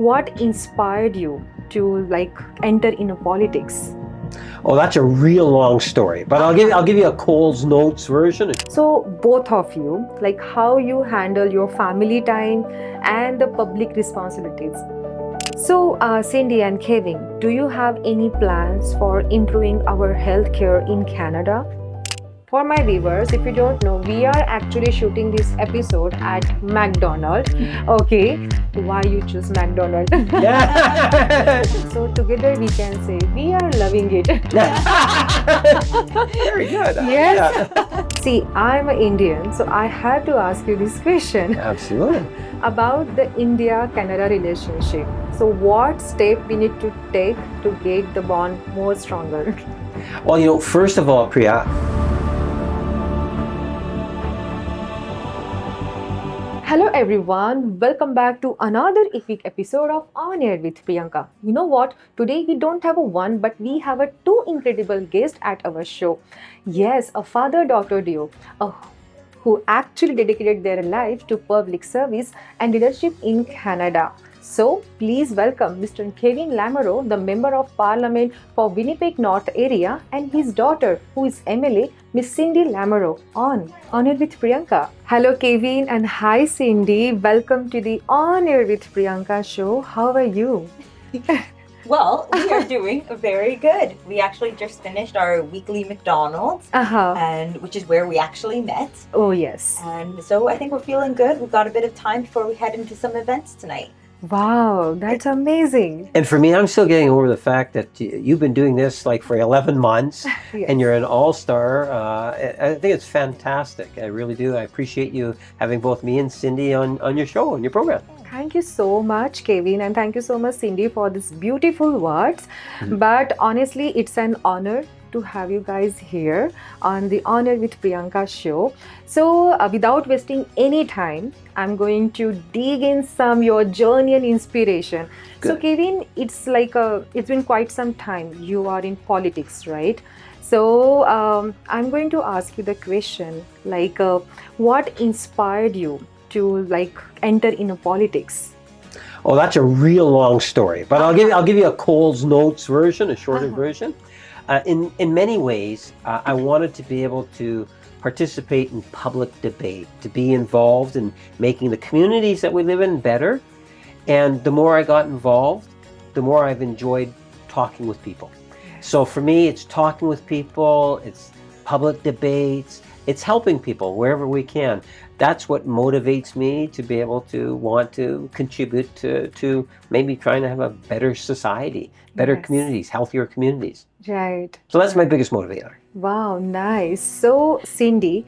What inspired you to enter into politics? Oh, that's a real long story, but I'll give you a Coles Notes version. So both of you, how you handle your family time and the public responsibilities. So Cindy and Kevin, do you have any plans for improving our healthcare in Canada? For my viewers, if you don't know, we are actually shooting this episode at McDonald's. Okay, why you choose McDonald's? Yeah. So together we can say we are loving it. Very good. Yes. Yeah. See, I'm an Indian, so I have to ask you this question Absolutely. about the India-Canada relationship. So what step we need to take to get the bond more stronger? Well, first of all, Priya, Hello everyone, welcome back to another epic episode of On Air with Priyanka. You know what? Today we don't have a one, but we have a two incredible guests at our show. Yes, a father-daughter duo, who actually dedicated their life to public service and leadership in Canada. So please welcome Mr. Kevin Lamoureux, the Member of Parliament for Winnipeg North area, and his daughter, who is MLA, Miss Cindy Lamoureux, on Air with Priyanka. Hello Kevin and hi Cindy. Welcome to the On Air with Priyanka show. How are you? Well, we are doing very good. We actually just finished our weekly McDonald's, and which is where we actually met. Oh yes. And so I think we're feeling good. We've got a bit of time before we head into some events tonight. Wow, that's amazing. and for me, I'm still getting over the fact that you've been doing this for 11 months Yes. and you're an all-star. I think it's fantastic. I really do. I appreciate you having both me and Cindy on your show, on your program. Thank you so much, Kevin, and thank you so much, Cindy, for these beautiful words. But honestly, it's an honor to have you guys here on the On Air with Priyanka show. So without wasting any time, I'm going to dig in some your journey and inspiration. So Good. Kevin, it's it's been quite some time you are in politics, right? So I'm going to ask you the question, what inspired you to enter into politics? Oh, that's a real long story, but I'll give you a Coles Notes version, a shorter version. In many ways, I wanted to be able to participate in public debate, to be involved in making the communities that we live in better. And the more I got involved, the more I've enjoyed talking with people. So for me, it's talking with people, it's public debates, it's helping people wherever we can. That's what motivates me to be able to want to contribute to maybe trying to have a better society, better Yes. communities, healthier communities. Right. So that's my biggest motivator. Wow, nice. So, Cindy,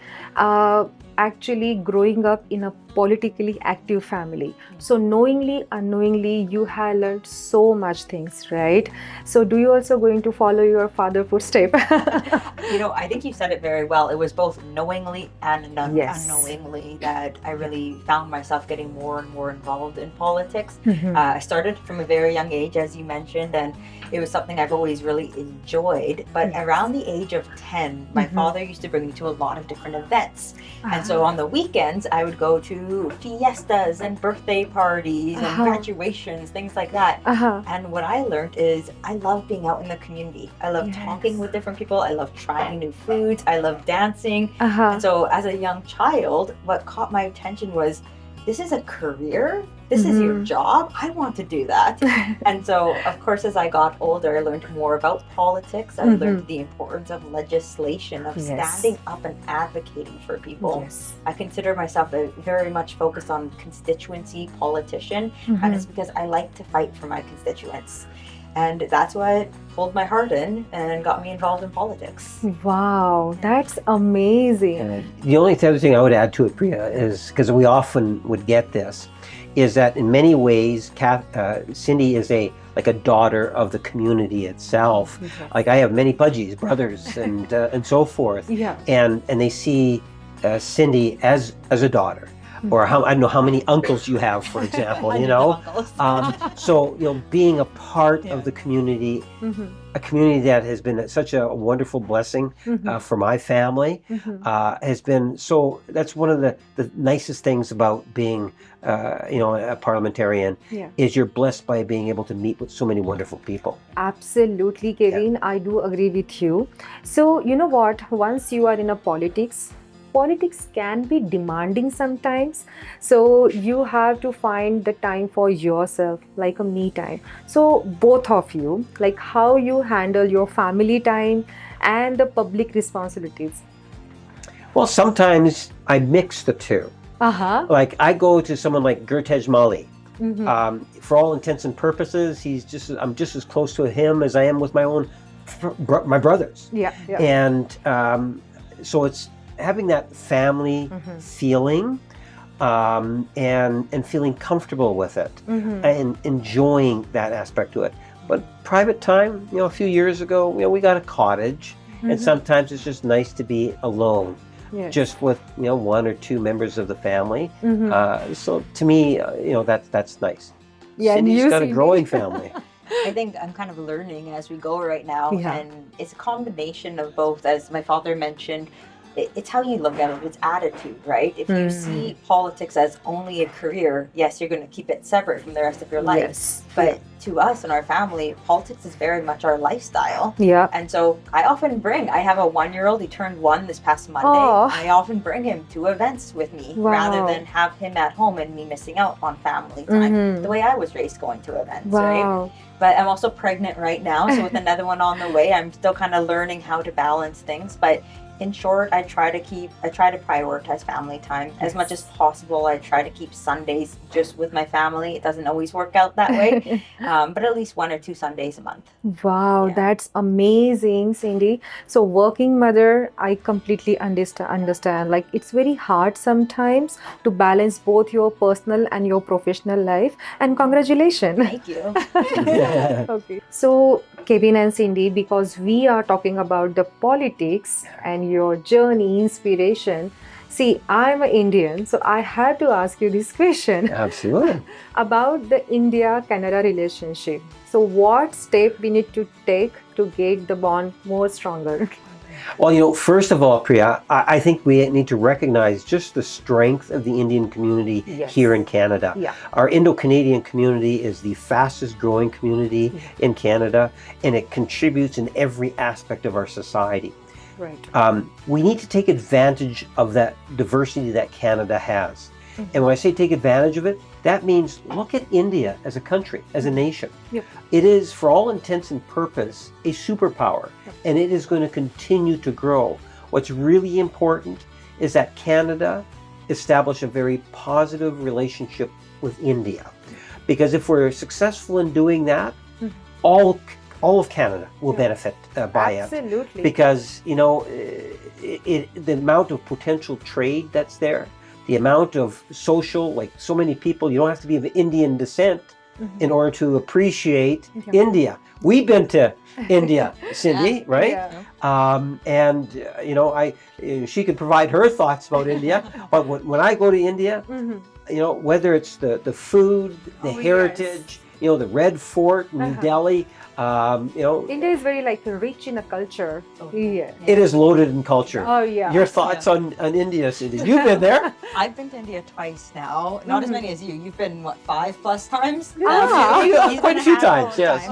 actually growing up in a politically active family, so knowingly, unknowingly, you have learned so much things, right? So, do you also going to follow your father's footstep? I think you said it very well. It was both knowingly and Yes. unknowingly that I really found myself getting more and more involved in politics. Mhm. I started from a very young age, as you mentioned, and it was something I've always really enjoyed. But Yes. around the age of 10, my father used to bring me to a lot of different events. And so on the weekends, I would go to fiestas and birthday parties and graduations, things like that. And what I learned is I love being out in the community. I love Yes. talking with different people. I love trying new foods. I love dancing. Uh-huh. And so as a young child, what caught my attention was, this is a career. This is your job. I want to do that. And so, of course, as I got older, I learned more about politics. I learned the importance of legislation, of Yes. standing up and advocating for people. Yes. I consider myself a very much focused on constituency politician, and it's because I like to fight for my constituents. And that's what pulled my heart in and got me involved in politics. Wow, that's amazing. The only other thing I would add to it, Priya, is because we often would get this, is that in many ways, Cindy is a daughter of the community itself. Yes. Like I have many budgies, brothers, and so forth, Yeah. and they see Cindy as a daughter. or how, I don't know how many uncles you have, for example, you know. So, you know, being a part of the community, a community that has been such a wonderful blessing for my family, has been, so that's one of the nicest things about being, you know, a parliamentarian, is you're blessed by being able to meet with so many wonderful people. Absolutely, Kevin. I do agree with you. So, you know what? Once you are in a politics can be demanding sometimes. So you have to find the time for yourself, like a me time. So both of you, like how you handle your family time and the public responsibilities. Well, sometimes I mix the two. Like I go to someone like Gurtej Mali. For all intents and purposes, I'm just as close to him as I am with my own my brothers. And so it's having that family feeling, and feeling comfortable with it, and enjoying that aspect to it. But private time, you know, a few years ago, you know, we got a cottage, and sometimes it's just nice to be alone, just with, you know, one or two members of the family. So to me, you know, that's nice. Cindy's got a growing family. I think I'm kind of learning as we go right now, and it's a combination of both. As my father mentioned, it's how you look at it. It's attitude, right? If you see politics as only a career, yes, you're going to keep it separate from the rest of your life. But to us and our family, politics is very much our lifestyle. And so I often I have a 1-year-old, he turned 1 this past Monday. I often bring him to events with me rather than have him at home and me missing out on family time. The way I was raised, going to events, right? But I'm also pregnant right now, so with another one on the way, I'm still kind of learning how to balance things. But in short, I try to prioritize family time as much as possible. I try to keep Sundays just with my family. It doesn't always work out that way, but at least 1 or 2 Sundays a month. Wow, that's amazing, Cindy. So working mother, I completely understand. Like it's very hard sometimes to balance both your personal and your professional life. And congratulations. Thank you. Okay. So Kevin and Cindy, because we are talking about the politics and your journey, inspiration. See, I'm an Indian, so I had to ask you this question. Absolutely. About the India-Canada relationship. So what step we need to take to get the bond more stronger? Well, you know, first of all, Priya, I think we need to recognize just the strength of the Indian community here in Canada. Our Indo-Canadian community is the fastest growing community in Canada, and it contributes in every aspect of our society. We need to take advantage of that diversity that Canada has. And when I say take advantage of it, that means look at India as a country, as a nation. It is, for all intents and purpose, a superpower, and it is going to continue to grow. What's really important is that Canada establish a very positive relationship with India. Because if we're successful in doing that, all of Canada will benefit by it. Because, you know, the amount of potential trade that's there, the amount of social, like so many people, you don't have to be of Indian descent in order to appreciate India. We've been to India, Cindy, right? And, you know, she could provide her thoughts about India. But when I go to India, you know, whether it's the food, the heritage, you know, the Red Fort, New Delhi, you know, India is very like rich in a culture. It is loaded in culture. Your thoughts on India, Cindy? You've been there. I've been to India twice now. Not as many as you. You've been, what, 5+ times? Quite a few times, yes.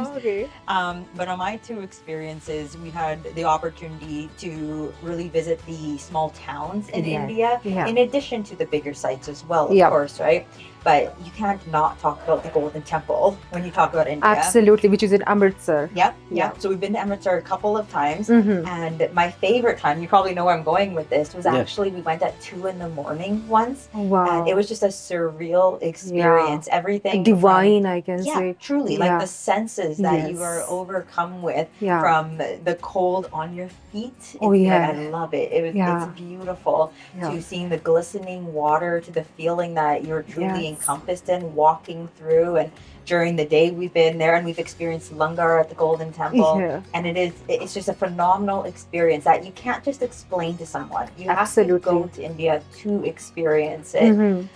But on my 2 experiences, we had the opportunity to really visit the small towns in India, in addition to the bigger sites as well, of course, right? But you can't not talk about the Golden Temple when you talk about India. Absolutely, which is in Amritsar. So we've been to Amritsar a couple of times. And my favorite time, you probably know where I'm going with this, was actually we went at 2 a.m. once. And it was just a surreal experience. Everything divine, I can say. Truly. Like the senses that you are overcome with from the cold on your feet. I love it. It's beautiful. To seeing the glistening water, to the feeling that you're truly encompassed in walking through, and during the day we've been there, and we've experienced Langar at the Golden Temple. Yeah. And it's just a phenomenal experience that you can't just explain to someone. You have to go to India to experience it.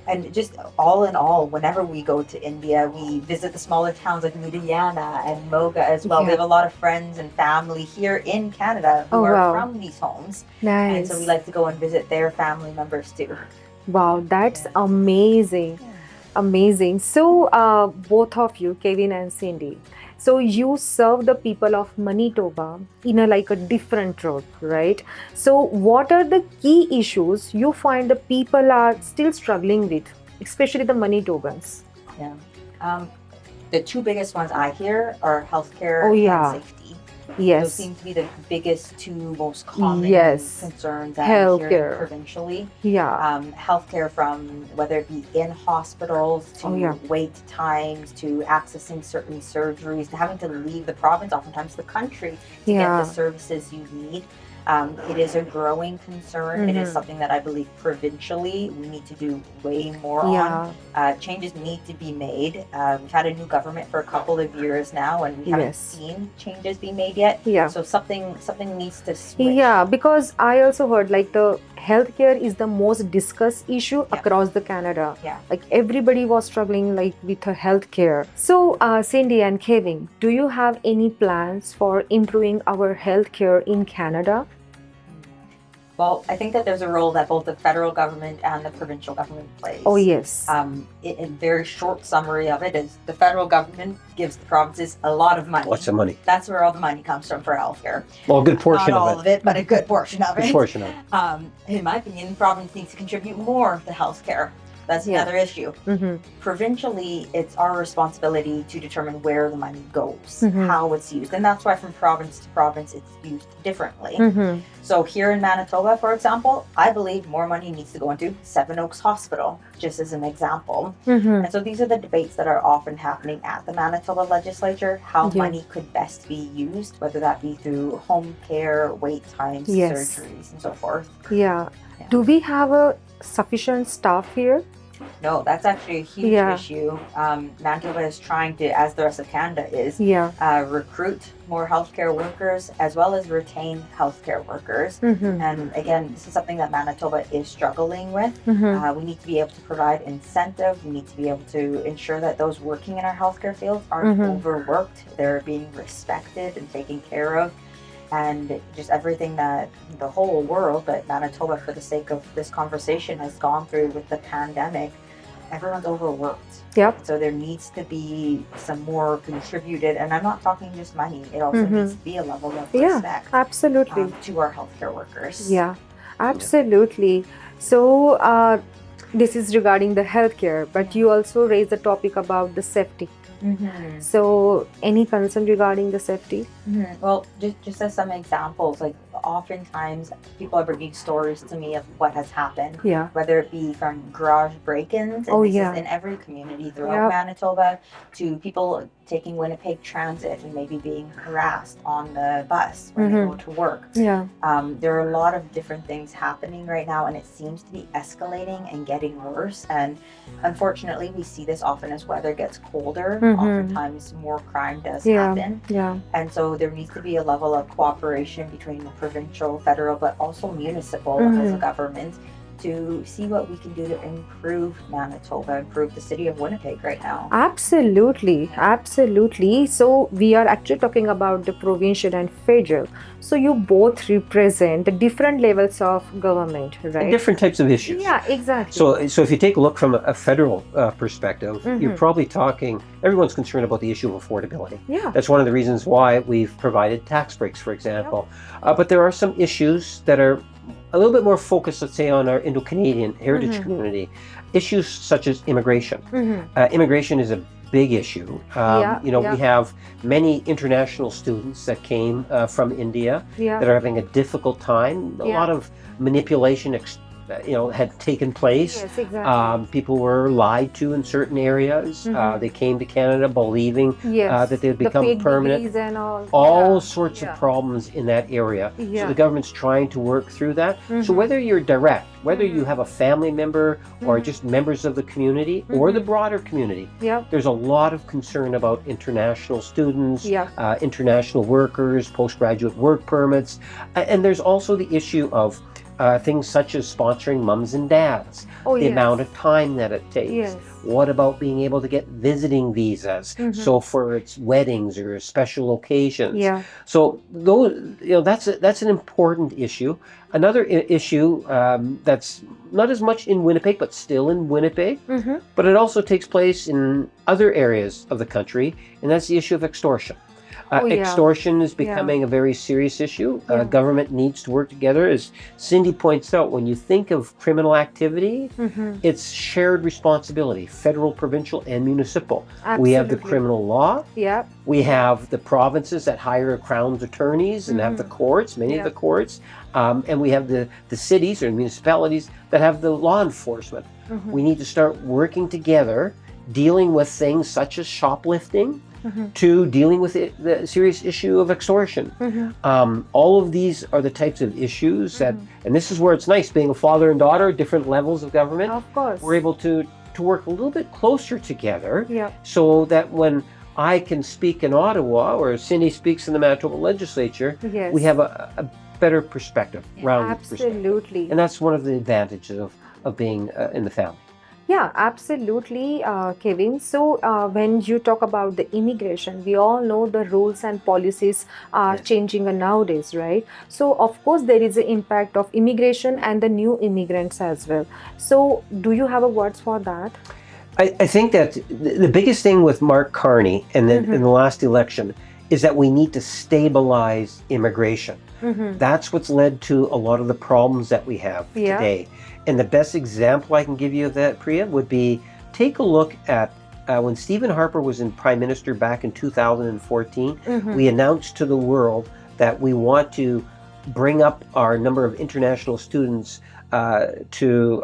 And just all in all, whenever we go to India, we visit the smaller towns like Ludhiana and Moga as well. We have a lot of friends and family here in Canada who are from these homes. Nice. And so we like to go and visit their family members too. Wow, that's amazing. Amazing. So, both of you, Kevin and Cindy, so you serve the people of Manitoba in a different role, right? So, what are the key issues you find the people are still struggling with, especially the Manitobans? Yeah. The two biggest ones I hear are healthcare and safety. Yes. Those seem to be the biggest two most common concerns that I'm hearing provincially. Yeah. Healthcare, from whether it be in hospitals to wait times to accessing certain surgeries to having to leave the province, oftentimes the country, to get the services you need. It is a growing concern. It is something that I believe provincially we need to do way more on. Changes need to be made. We've had a new government for a couple of years now, and we haven't seen changes be made yet. So something needs to switch. Yeah, because I also heard the healthcare is the most discussed issue across the Canada. Everybody was struggling with healthcare. So Cindy and Kevin, do you have any plans for improving our healthcare in Canada? Well, I think that there's a role that both the federal government and the provincial government plays. Oh, yes. A very short summary of it is the federal government gives the provinces a lot of money. Lots of money. That's where all the money comes from for healthcare. Well, a good portion Not of it. all of it, but a good portion of it. Good portion of it. In my opinion, the province needs to contribute more to healthcare. That's another issue. Provincially, it's our responsibility to determine where the money goes, how it's used. And that's why from province to province, it's used differently. So here in Manitoba, for example, I believe more money needs to go into Seven Oaks Hospital, just as an example. And so these are the debates that are often happening at the Manitoba legislature, how money could best be used, whether that be through home care, wait times, surgeries, and so forth. Do we have a sufficient staff here? No, that's actually a huge issue. Manitoba is trying to, as the rest of Canada is, recruit more healthcare workers as well as retain healthcare workers. And again, this is something that Manitoba is struggling with. We need to be able to provide incentive. We need to be able to ensure that those working in our healthcare field aren't overworked. They're being respected and taken care of. And just everything that the whole world, but Manitoba, for the sake of this conversation, has gone through with the pandemic, everyone's overworked. So there needs to be some more contributed, and I'm not talking just money. It also needs to be a level of respect absolutely. To our healthcare workers. Absolutely. So this is regarding the healthcare, but you also raised the topic about the safety. So any concern regarding the safety? Well, just as some examples, oftentimes people are bringing stories to me of what has happened, whether it be from garage break-ins, and this is in every community throughout Manitoba, to people taking Winnipeg Transit and maybe being harassed on the bus when they go to work. There are a lot of different things happening right now, and it seems to be escalating and getting worse. And unfortunately, we see this often as weather gets colder. Oftentimes, more crime does happen. And so there needs to be a level of cooperation between the provincial, federal, but also municipal as a government to see what we can do to improve Manitoba, improve the city of Winnipeg right now. Absolutely. So we are actually talking about the provincial and federal. So you both represent the different levels of government, right? And different types of issues. Yeah, exactly. So if you take a look from a federal perspective, you're probably talking, everyone's concerned about the issue of affordability. That's one of the reasons why we've provided tax breaks, for example. But there are some issues that are a little bit more focused, let's say, on our Indo-Canadian heritage community. Issues such as immigration. Immigration is a big issue. We have many international students that came from India that are having a difficult time. A lot of manipulation, had taken place. Yes, exactly. People were lied to in certain areas. They came to Canada believing Yes. that they'd The become fake permanent. degrees and all. All Yeah. sorts Yeah. of problems in that area. Yeah. So the government's trying to work through that. So whether you're direct, whether you have a family member or just members of the community or the broader community, Yeah. there's a lot of concern about international students, Yeah. international workers, postgraduate work permits. And there's also the issue of things such as sponsoring mums and dads, Oh, the yes. amount of time that it takes. Yes. What about being able to get visiting visas? So for its weddings or special occasions. Yeah. So those, that's an important issue. Another issue that's not as much in Winnipeg, but still in Winnipeg, but it also takes place in other areas of the country, and that's the issue of extortion. Oh, yeah. Extortion is becoming a very serious issue. Yeah. Government needs to work together. As Cindy points out, when you think of criminal activity, it's shared responsibility, federal, provincial, and municipal. We have the Absolutely. criminal law. Yeah. We have the provinces that hire crown's attorneys and have the courts, many of the courts. And we have the cities or municipalities that have the law enforcement. We need to start working together, dealing with things such as shoplifting, to dealing with the serious issue of extortion. All of these are the types of issues that, and this is where it's nice, being a father and daughter, different levels of government, Of course. we're able to work a little bit closer together Yeah. so that when I can speak in Ottawa or Cindy speaks in the Manitoba Legislature, Yes. we have a better perspective, rounded perspective. Absolutely. And that's one of the advantages of being in the family. Yeah, absolutely, Kevin. So when you talk about the immigration, we all know the rules and policies are changing nowadays, right? So of course there is an impact of immigration and the new immigrants as well. So do you have a words for that? I think that the biggest thing with Mark Carney in the last election is that we need to stabilize immigration. That's what's led to a lot of the problems that we have today. And the best example I can give you of that, Priya, would be take a look at when Stephen Harper was in Prime Minister back in 2014, we announced to the world that we want to bring up our number of international students to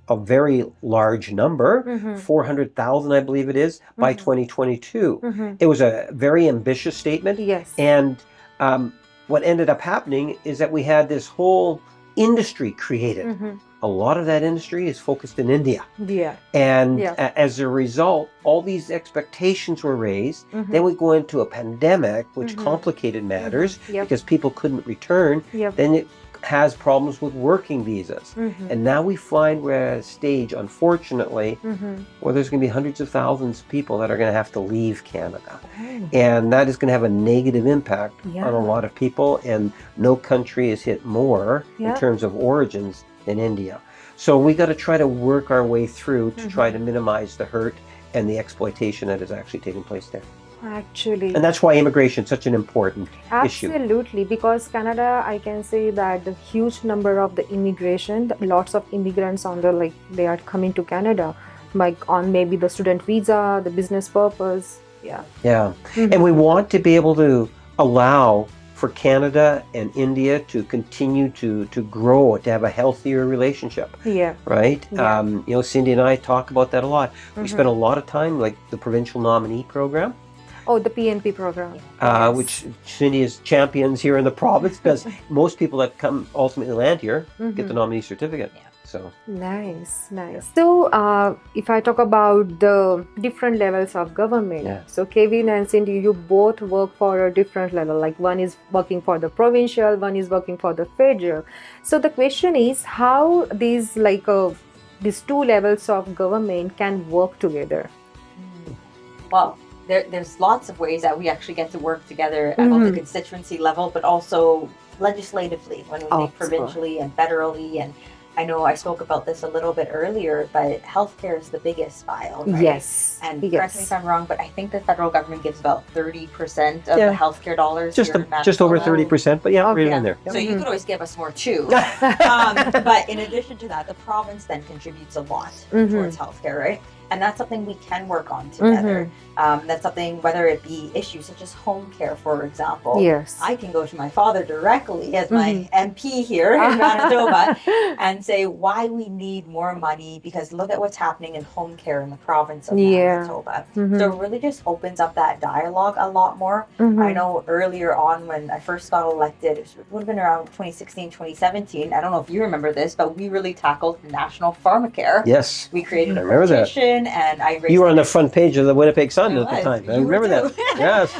a very large number, 400,000, I believe it is, by 2022. It was a very ambitious statement. Yes. And what ended up happening is that we had this whole industry created. A lot of that industry is focused in India. Yeah. And as a result, all these expectations were raised. Then we go into a pandemic, which complicated matters because people couldn't return. Then it has problems with working visas. And now we find we're at a stage, unfortunately, where there's going to be hundreds of thousands of people that are going to have to leave Canada. And that is going to have a negative impact on a lot of people. And no country is hit more in terms of origins than India. So we got to try to work our way through to try to minimize the hurt and the exploitation that is actually taking place there. Actually. And that's why immigration is such an important issue. Absolutely, because Canada, I can say that the huge number of the immigration, lots of immigrants they are coming to Canada, like on maybe the student visa, the business purpose. Yeah. And we want to be able to allow for Canada and India to continue to grow, to have a healthier relationship. Right? Cindy and I talk about that a lot. We spend a lot of time, like the provincial nominee program. Oh, the PNP program. Which Cindy is champions here in the province, because most people that come ultimately land here get the nominee certificate. So nice. So if I talk about the different levels of government, so Kevin and Cindy, you both work for a different level. Like one is working for the provincial, one is working for the federal. So the question is how these two levels of government can work together. Well, there's lots of ways that we actually get to work together at both the constituency level, but also legislatively when we think provincially and federally. And I know I spoke about this a little bit earlier, but healthcare is the biggest file, right? Yes. And correct me if I'm wrong, but I think the federal government gives about 30% of the healthcare dollars. Just over 30%, but right in there. So you could always give us more too. But in addition to that, the province then contributes a lot towards healthcare, right? And that's something we can work on together. That's something, whether it be issues such as home care, for example. Yes. I can go to my father directly as my MP here in Manitoba and say why we need more money, because look at what's happening in home care in the province of Manitoba. So it really just opens up that dialogue a lot more. I know earlier on when I first got elected, it would have been around 2016, 2017. I don't know if you remember this, but we really tackled national pharmacare. Yes. We created a petition, and I raised. You were on the front page of the Winnipeg Sun at the time. I remember that. Yes.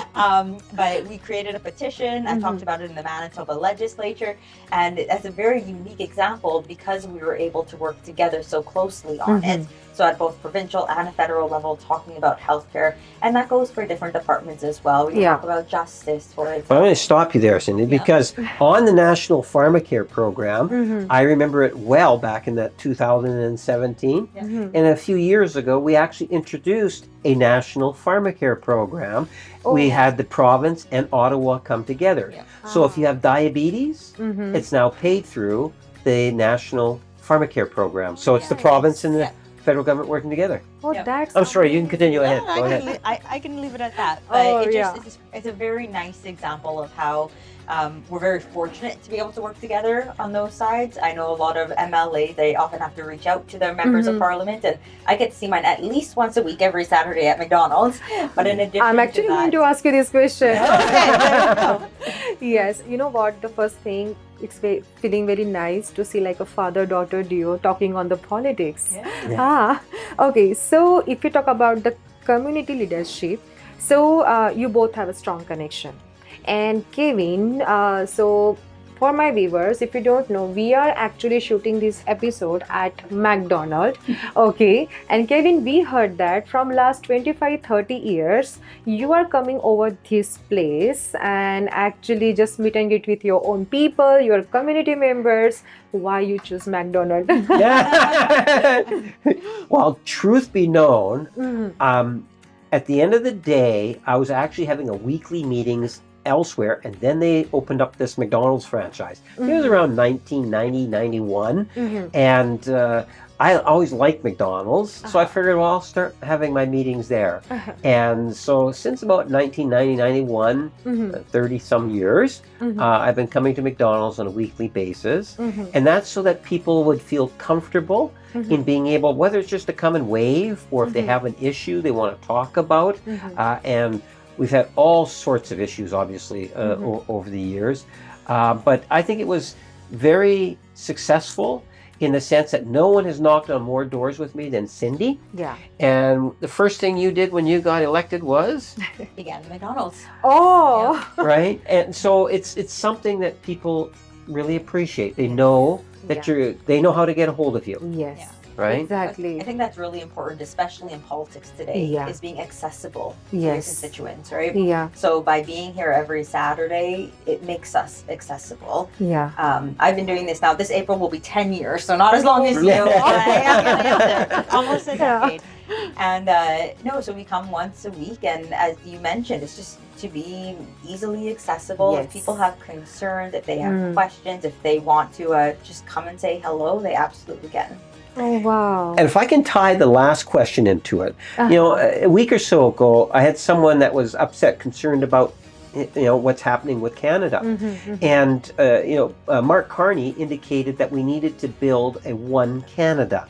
But we created a petition. I talked about it in the Manitoba Legislature, and that's a very unique example because we were able to work together so closely on it. So at both provincial and a federal level, talking about healthcare, and that goes for different departments as well. We talk about justice, for example. I'm going to stop you there, Cindy, because on the National Pharmacare Program, I remember it well back in that 2017. And a few years ago, we actually introduced a National Pharmacare Program. We had the province and Ottawa come together. So if you have diabetes, it's now paid through the National Pharmacare Program. So it's the province and the federal government working together. Oh, that's. I'm sorry, you can continue ahead. No, Go ahead. I can leave it at that. But it's a very nice example of how we're very fortunate to be able to work together on those sides. I know a lot of MLAs, they often have to reach out to their members of parliament, and I get to see mine at least once a week every Saturday at McDonald's. But in addition I'm actually going to ask you this question. Yes, you know what? The first thing, it's feeling very nice to see like a father-daughter duo talking on the politics. Okay. So if you talk about the community leadership, so you both have a strong connection. And Kevin, so for my viewers, if you don't know, we are actually shooting this episode at McDonald's. Okay. And Kevin, we heard that from last 25-30 years, you are coming over this place and actually just meet and greet with your own people, your community members. Why you choose McDonald's? Well, truth be known, at the end of the day, I was actually having a weekly meetings elsewhere, and then they opened up this McDonald's franchise. It was around 1990, 91, and I always liked McDonald's, so I figured, well, I'll start having my meetings there. And so since about 1990, 91, 30-some years, I've been coming to McDonald's on a weekly basis, and that's so that people would feel comfortable in being able, whether it's just to come and wave, or if they have an issue they want to talk about, and we've had all sorts of issues, obviously, over the years. But I think it was very successful in the sense that no one has knocked on more doors with me than Cindy. Yeah. And the first thing you did when you got elected was? began McDonald's. Oh. Right? And so it's something that people really appreciate. They know that they know how to get a hold of you. Yes. Yeah. Right? Exactly. I think that's really important, especially in politics today, is being accessible to your constituents, right? Yeah. So by being here every Saturday, it makes us accessible. Yeah. I've been doing this now. This April will be 10 years, so not as long as you. Almost a decade. And so we come once a week, and as you mentioned, it's just to be easily accessible. If people have concerns, if they have questions, if they want to just come and say hello, they absolutely can. Oh, wow. And if I can tie the last question into it, you know, a week or so ago, I had someone that was upset, concerned about, you know, what's happening with Canada. And, Mark Carney indicated that we needed to build a One Canada.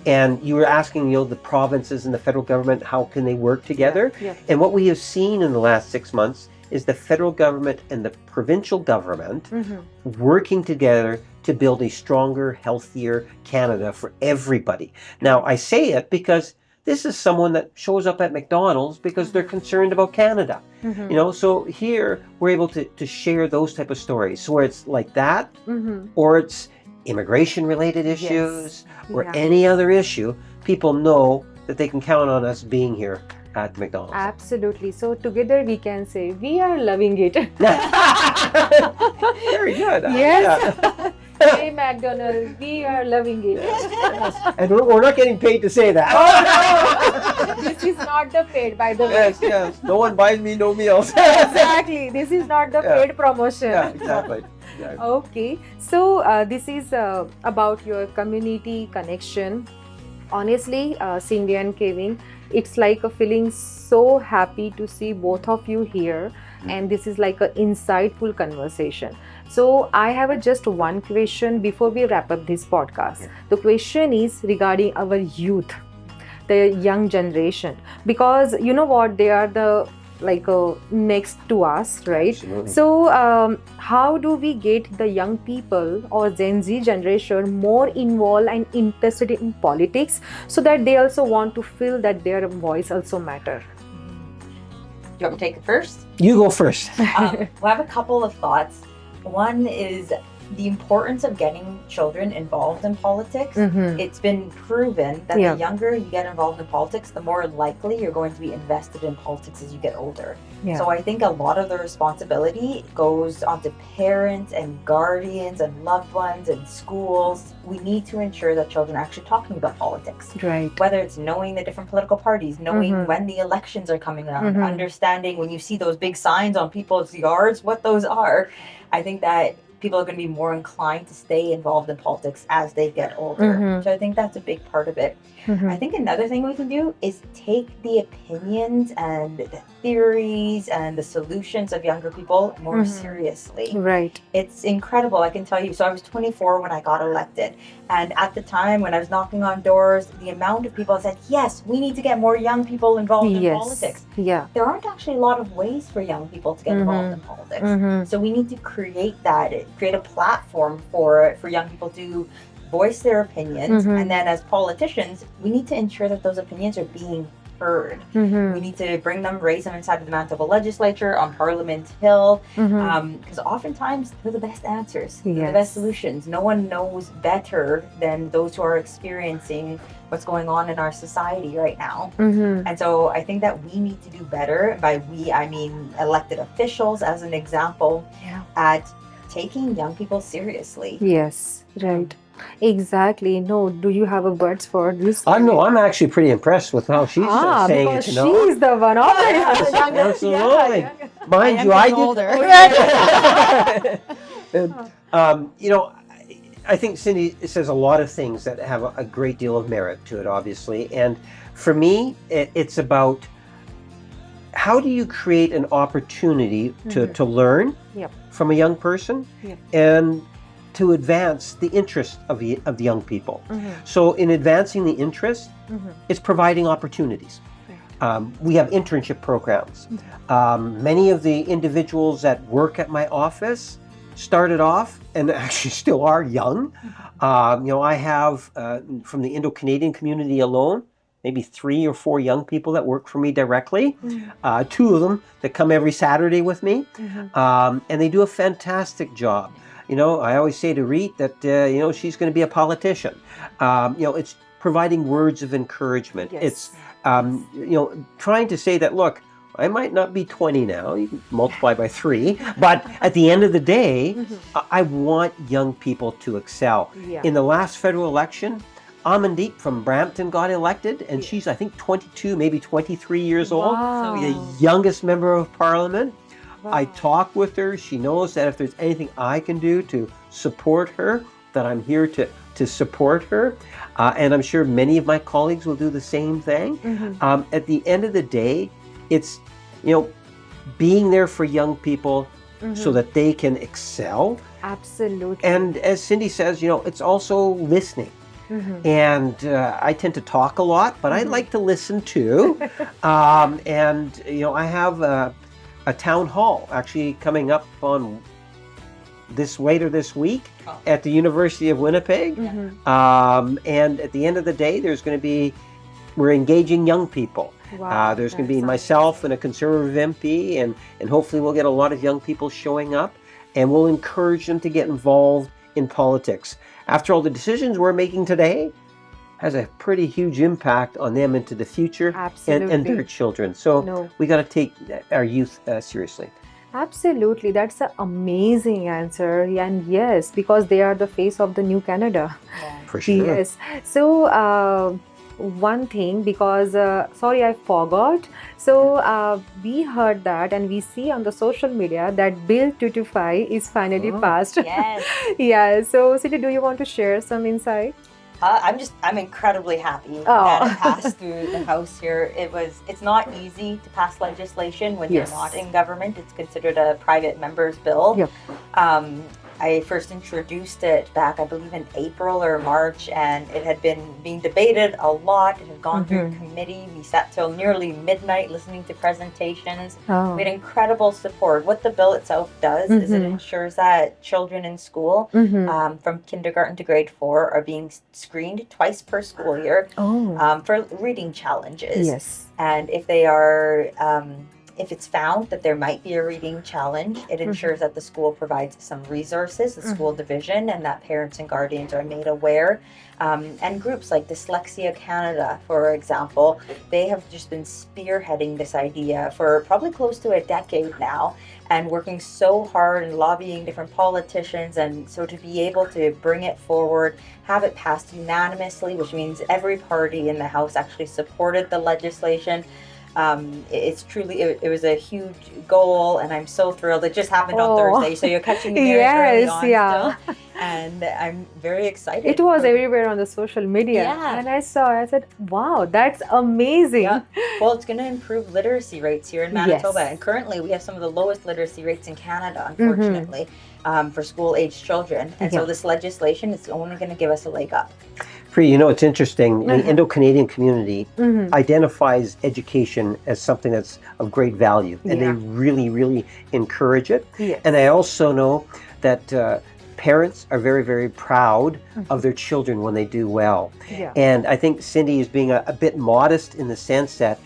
And you were asking, you know, the provinces and the federal government, how can they work together? And what we have seen in the last 6 months is the federal government and the provincial government working together to build a stronger, healthier Canada for everybody. Now, I say it because this is someone that shows up at McDonald's because they're concerned about Canada. You know, so here we're able to share those type of stories. So where it's like that, or it's immigration-related issues, or any other issue, people know that they can count on us being here at McDonald's. Absolutely. So together we can say we are loving it. Very good. Yes. Hey McDonald's, we are loving it. And we're not getting paid to say that. Oh no! This is not the paid, by the way. Yes. No one buys me no meals. Exactly. This is not the paid promotion. Yeah, exactly. Okay. So this is about your community connection. Honestly, Cindy and Kevin, it's like a feeling so happy to see both of you here, and this is like an insightful conversation. So I have just one question before we wrap up this podcast. The question is regarding our youth, the young generation, because you know what, they are the next to us, right? Absolutely. So how do we get the young people or Gen Z generation more involved and interested in politics, so that they also want to feel that their voice also matter? You want me to take it first? You go first. I have a couple of thoughts. One is the importance of getting children involved in politics. It's been proven that the younger you get involved in politics, the more likely you're going to be invested in politics as you get older. So I think a lot of the responsibility goes onto parents and guardians and loved ones and schools. We need to ensure that children are actually talking about politics. Right. Whether it's knowing the different political parties, knowing when the elections are coming around, understanding when you see those big signs on people's yards, what those are. I think that people are going to be more inclined to stay involved in politics as they get older. So I think that's a big part of it. I think another thing we can do is take the opinions and the theories and the solutions of younger people more seriously. Right. It's incredible, I can tell you. So I was 24 when I got elected. And at the time when I was knocking on doors, the amount of people that said, yes, we need to get more young people involved in politics. Yeah. There aren't actually a lot of ways for young people to get involved in politics. So we need to create a platform for young people to voice their opinions. And then as politicians, we need to ensure that those opinions are being heard. We need to bring them, raise them inside of the Manitoba Legislature, on Parliament Hill, because oftentimes they're the best answers, they're the best solutions. No one knows better than those who are experiencing what's going on in our society right now. And so I think that we need to do better. By we, I mean elected officials, as an example, at taking young people seriously. Yes, right. Exactly. No, do you have a words for this? No, I'm actually pretty impressed with how she's saying it. Because she's the one. Absolutely. Mind you, I did. I think Cindy says a lot of things that have a great deal of merit to it, obviously. And for me, it's about how do you create an opportunity to learn from a young person and to advance the interest of the young people. So in advancing the interest, it's providing opportunities. We have internship programs. Many of the individuals that work at my office started off and actually still are young. I have from the Indo-Canadian community alone, maybe 3 or 4 young people that work for me directly. 2 of them that come every Saturday with me, and they do a fantastic job. I always say to Reet that, she's going to be a politician. It's providing words of encouragement. It's, trying to say that, look, I might not be 20 now, you can multiply by 3, but at the end of the day, I want young people to excel. In the last federal election, Amandeep from Brampton got elected, and she's, I think, 22, maybe 23 years old, the youngest member of Parliament. I talk with her. She knows that if there's anything I can do to support her, that I'm here to support her. And I'm sure many of my colleagues will do the same thing. At the end of the day, it's, being there for young people so that they can excel. Absolutely. And as Cindy says, it's also listening. And I tend to talk a lot, but I like to listen too. And, I have a town hall actually coming up on later this week at the University of Winnipeg. And at the end of the day, we're engaging young people. There's going to be myself and a Conservative MP, and hopefully we'll get a lot of young people showing up, and we'll encourage them to get involved in politics. After all, the decisions we're making today has a pretty huge impact on them into the future and their children. So we got to take our youth seriously. Absolutely. That's an amazing answer. And yes, because they are the face of the new Canada. For sure. Yes. So one thing, because sorry, I forgot. So we heard that, and we see on the social media that Bill 225 is finally passed. Yes. Yeah. So Cindy, do you want to share some insight? I'm incredibly happy that it passed through the House here. It's not easy to pass legislation when Yes. you're not in government. It's considered a private member's bill. Yep. I first introduced it back, I believe, in April or March, and it had been being debated a lot. It had gone through committee. We sat till nearly midnight listening to presentations. Oh. We had incredible support. What the bill itself does is it ensures that children in school from kindergarten to grade 4 are being screened twice per school year for reading challenges. Yes. And if they are, if it's found that there might be a reading challenge, it ensures that the school provides some resources, the school division, and that parents and guardians are made aware. And groups like Dyslexia Canada, for example, they have just been spearheading this idea for probably close to a decade now, and working so hard and lobbying different politicians. And so to be able to bring it forward, have it passed unanimously, which means every party in the House actually supported the legislation. It's truly, it was a huge goal, and I'm so thrilled. It just happened on Thursday, so you're catching me very early on still. And I'm very excited. It was everywhere on the social media. Yeah. And I said, wow, that's amazing. Yeah. Well, it's going to improve literacy rates here in Manitoba. Yes. And currently we have some of the lowest literacy rates in Canada, unfortunately, for school-aged children. And so this legislation is only going to give us a leg up. Pri, you know, it's interesting. The Indo-Canadian community identifies education as something that's of great value, and they really, really encourage it. Yes. And I also know that parents are very, very proud of their children when they do well. Yeah. And I think Cindy is being a bit modest in the sense that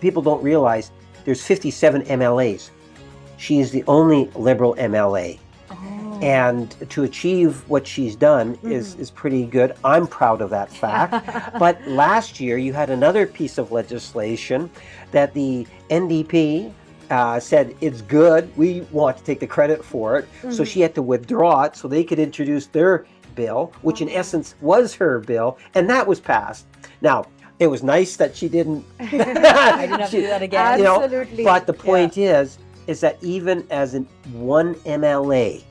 people don't realize there's 57 MLAs. She is the only Liberal MLA. And to achieve what she's done is pretty good. I'm proud of that fact. But last year, you had another piece of legislation that the NDP said it's good. We want to take the credit for it. So she had to withdraw it so they could introduce their bill, which in essence was her bill, and that was passed. Now, it was nice that she didn't. I didn't have to do that again. Absolutely. But the point is that even as one MLA,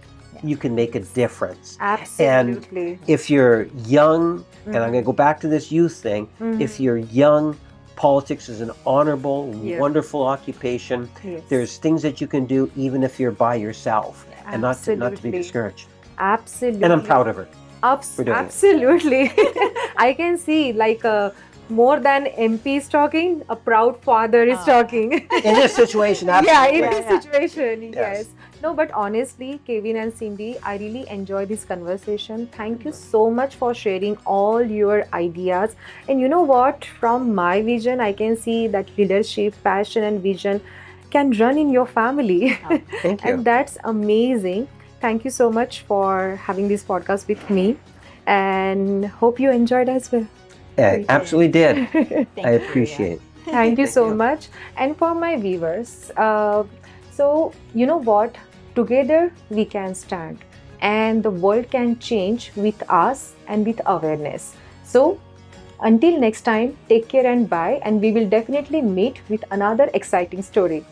you can make a difference. Absolutely. And if you're young, and I'm going to go back to this youth thing, if you're young, politics is an honorable, wonderful occupation. Yes. There's things that you can do even if you're by yourself, and not to be discouraged. Absolutely. And I'm proud of her. For doing it. Absolutely. I can see more than MPs talking, a proud father is talking. In this situation, absolutely. Yeah, in this situation, yes. No, but honestly, Kevin and Cindy, I really enjoy this conversation. Thank you so much for sharing all your ideas. And you know what? From my vision, I can see that leadership, passion, and vision can run in your family. Thank you. And that's amazing. Thank you so much for having this podcast with me. And hope you enjoyed as well. I absolutely did. I appreciate it. Thank you so much. And for my viewers, so you know what? Together we can stand, and the world can change with us and with awareness. So until next time, take care and bye. And we will definitely meet with another exciting story.